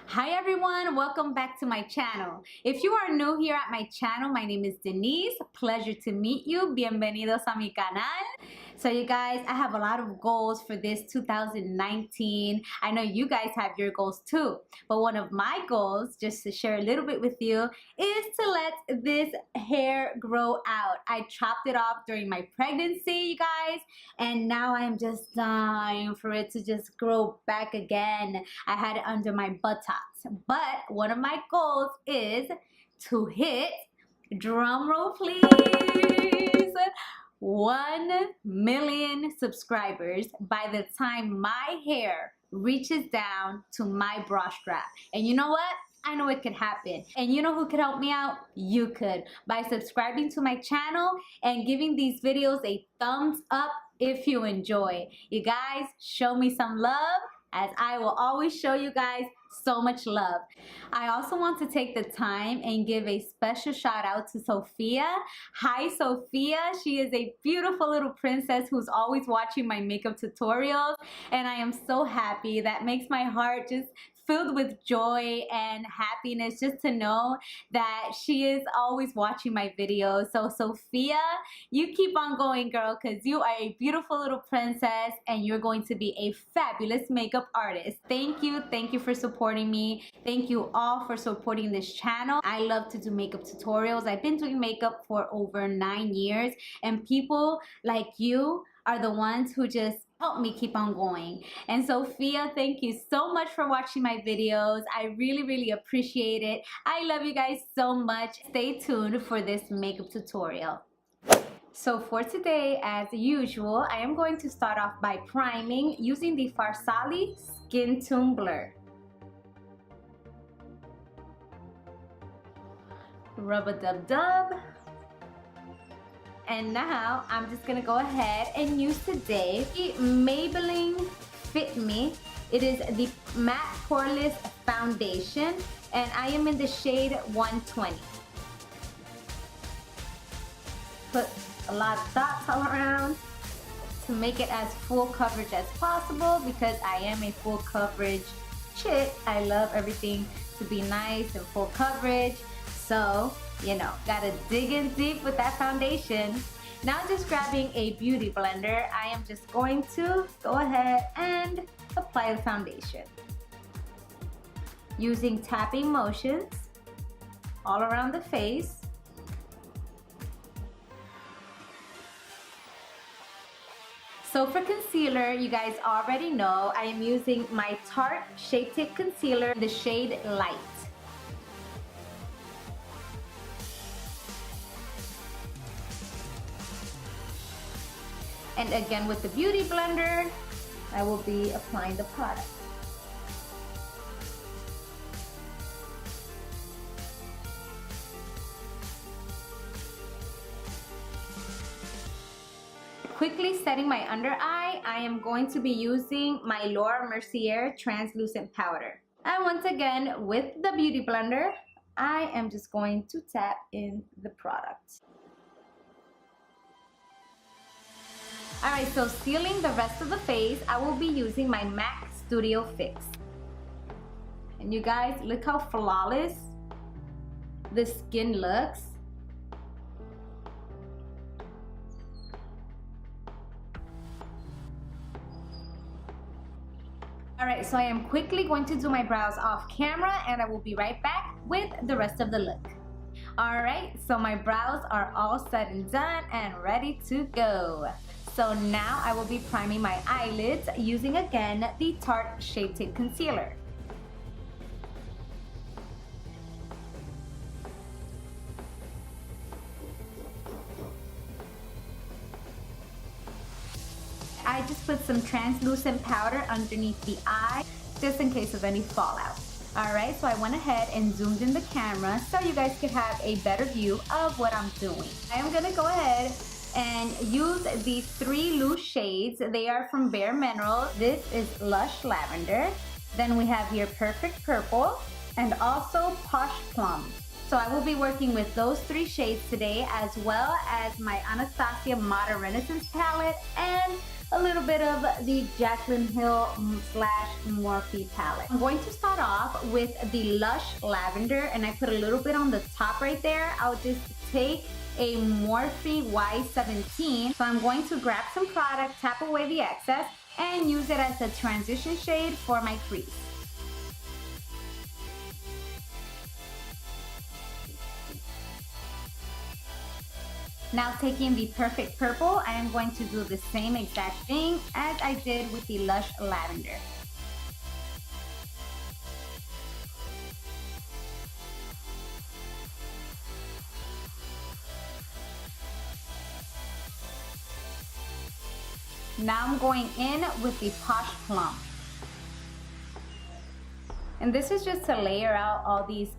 Hi everyone, welcome back to my channel. If you are new here at my channel, my name is Denise. Pleasure to meet you. Bienvenidos a mi canal. So you guys, I have a lot of goals for this 2019. I know you guys have your goals too. But one of my goals, just to share a little bit with you, is to let this hair grow out. I chopped it off during my pregnancy, you guys, and now I'm just dying for it to just grow back again. I had it under my buttocks. But one of my goals is to hit, drum roll please, 1 million subscribers by the time my hair reaches down to my bra strap. And you know what? I know it could happen. And you know who could help me out? You could, by subscribing to my channel and giving these videos a thumbs up if you enjoy. You guys, show me some love, as I will always show you guys so much love. I also want to take the time and give a special shout out to Sophia. Hi Sophia, she is a beautiful little princess who's always watching my makeup tutorials, and I am so happy. That makes my heart just filled with joy and happiness just to know that she is always watching my videos. So Sophia, you keep on going, girl, because you are a beautiful little princess and you're going to be a fabulous makeup artist. Thank you for supporting me. Thank you all for supporting this channel. I love to do makeup tutorials. I've been doing makeup for over 9 years, and people like you are the ones who just help me keep on going. And Sophia, thank you so much for watching my videos. I really appreciate it. I love you guys so much. Stay tuned for this makeup tutorial. So for today, as usual, I am going to start off by priming using the Farsali Skin Tone Blur. Rub-a-dub-dub. And now I'm just gonna go ahead and use today the Maybelline Fit Me. It is the matte poreless foundation, and I am in the shade 120. Put a lot of dots all around to make it as full coverage as possible, because I am a full coverage chick. I love everything to be nice and full coverage. So, you know, gotta dig in deep with that foundation. Now just grabbing a beauty blender, I am just going to go ahead and apply the foundation. Using tapping motions all around the face. So for concealer, you guys already know I am using my Tarte Shape Tape Concealer in the shade Light. And again with the beauty blender, I will be applying the product. Quickly setting my under eye, I am going to be using my Laura Mercier translucent powder. And once again, with the beauty blender, I am just going to tap in the product. Alright, so sealing the rest of the face, I will be using my MAC Studio Fix. And you guys, look how flawless the skin looks. Alright, so I am quickly going to do my brows off camera, and I will be right back with the rest of the look. Alright, so my brows are all said and done and ready to go. So now I will be priming my eyelids using again the Tarte Shape Tape Concealer. I just put some translucent powder underneath the eye just in case of any fallout. Alright, so I went ahead and zoomed in the camera so you guys could have a better view of what I'm doing. I am gonna go ahead and use these 3 loose shades. They are from Bare Minerals. This is Lush Lavender. Then we have here Perfect Purple and also Posh Plum. So I will be working with those 3 shades today, as well as my Anastasia Modern Renaissance palette and a little bit of the Jaclyn Hill slash Morphe palette. I'm going to start off with the Lush Lavender, and I put a little bit on the top right there. I'll just take a Morphe Y17. So I'm going to grab some product, tap away the excess, and use it as a transition shade for my crease. Now taking the Perfect Purple, I am going to do the same exact thing as I did with the Lush Lavender. Now I'm going in with the Posh Plum. And this is just to layer out all these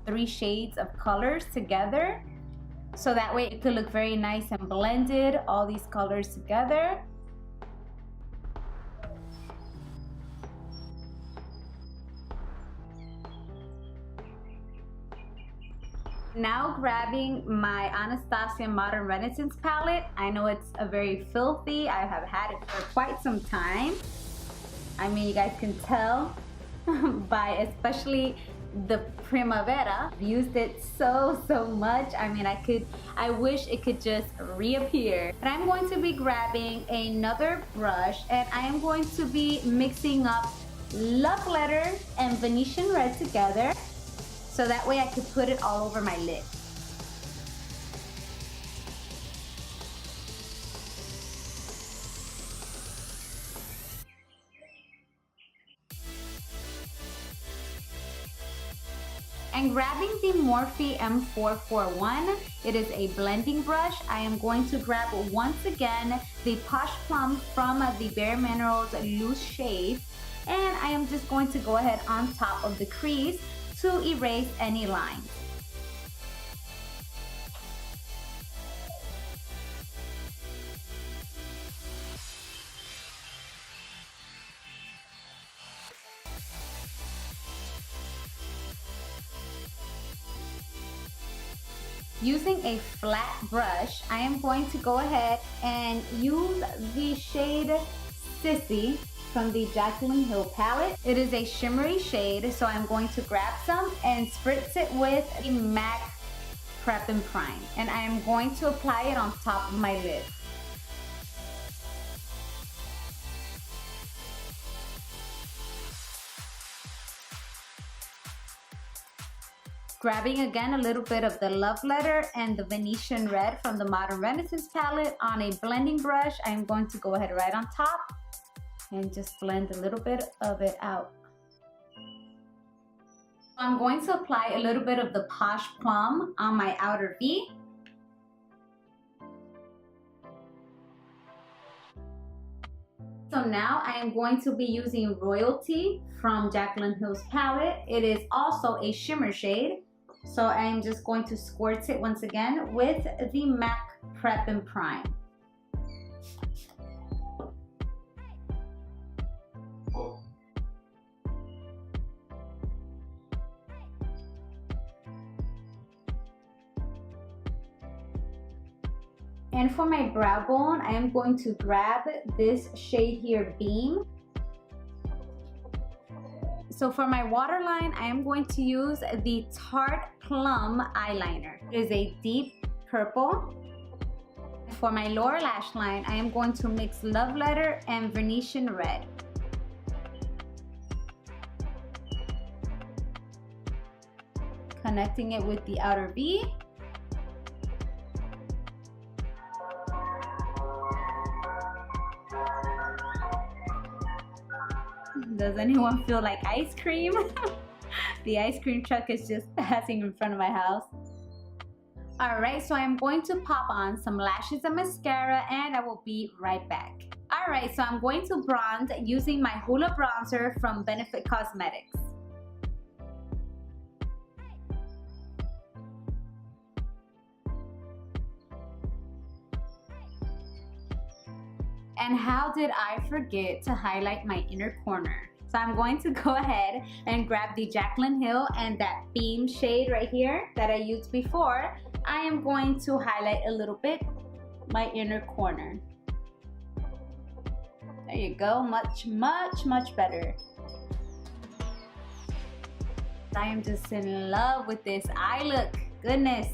3 shades of colors together. So that way it could look very nice and blended, all these colors together. Now grabbing my Anastasia Modern Renaissance palette. I know it's a very filthy. I have had it for quite some time. I mean, you guys can tell by especially the Primavera. I've used it so much. I mean, I wish it could just reappear. And I'm going to be grabbing another brush, and I am going to be mixing up Love Letter and Venetian Red together, so that way I could put it all over my lid. And grabbing the Morphe M441, it is a blending brush. I am going to grab once again the Posh Plum from the Bare Minerals Loose Shade, and I am just going to go ahead on top of the crease to erase any lines. Using a flat brush, I am going to go ahead and use the shade Sissy from the Jaclyn Hill palette. It is a shimmery shade, so I'm going to grab some and spritz it with the MAC Prep and Prime. And I am going to apply it on top of my lid. Grabbing again a little bit of the Love Letter and the Venetian Red from the Modern Renaissance palette on a blending brush, I'm going to go ahead right on top and just blend a little bit of it out. I'm going to apply a little bit of the Posh Plum on my outer V. So now I am going to be using Royalty from Jaclyn Hill's palette. It is also a shimmer shade. So I am just going to squirt it once again with the MAC Prep and Prime. And for my brow bone, I am going to grab this shade here, Beam. So for my waterline, I am going to use the Tarte Plum eyeliner. It is a deep purple. For my lower lash line, I am going to mix Love Letter and Venetian Red. Connecting it with the outer V. Does anyone feel like ice cream? The ice cream truck is just passing in front of my house. Alright, so I'm going to pop on some lashes and mascara, and I will be right back. Alright, so I'm going to bronze using my Hoola bronzer from Benefit Cosmetics. And how did I forget to highlight my inner corner? So I'm going to go ahead and grab the Jaclyn Hill and that Beam shade right here that I used before. I am going to highlight a little bit my inner corner. There you go, much, much, much better. I am just in love with this eye look. Goodness.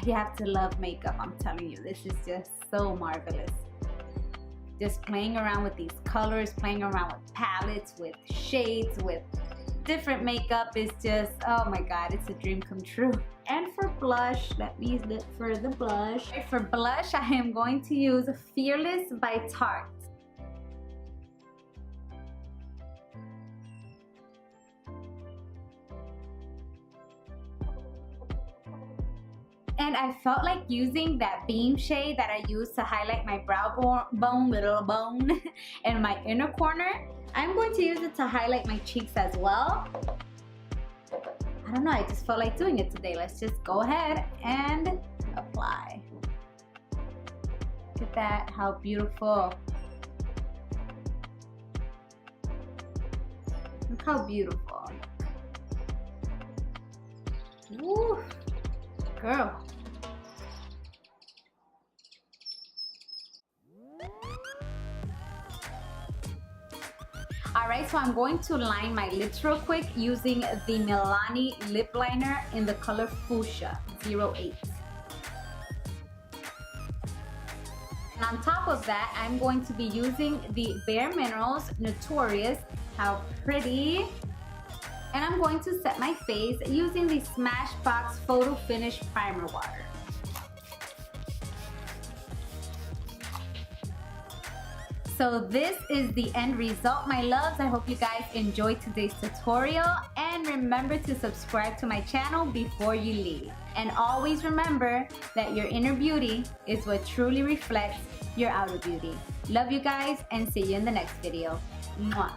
You have to love makeup, I'm telling you. This is just so marvelous. Just playing around with these colors, playing around with palettes, with shades, with different makeup is just, oh my god, it's a dream come true. And for blush, let me look for the blush. For blush, I am going to use Fearless by Tarte. And I felt like using that beam shade that I used to highlight my brow bone, little bone, and my inner corner. I'm going to use it to highlight my cheeks as well. I don't know, I just felt like doing it today. Let's just go ahead and apply. Look at that, how beautiful. Look how beautiful. Woo, girl. Alright, so I'm going to line my lips real quick using the Milani lip liner in the color Fuchsia 08. And on top of that, I'm going to be using the Bare Minerals Notorious. How pretty! And I'm going to set my face using the Smashbox Photo Finish Primer Water. So this is the end result, my loves. I hope you guys enjoyed today's tutorial, and remember to subscribe to my channel before you leave. And always remember that your inner beauty is what truly reflects your outer beauty. Love you guys, and see you in the next video. Mwah.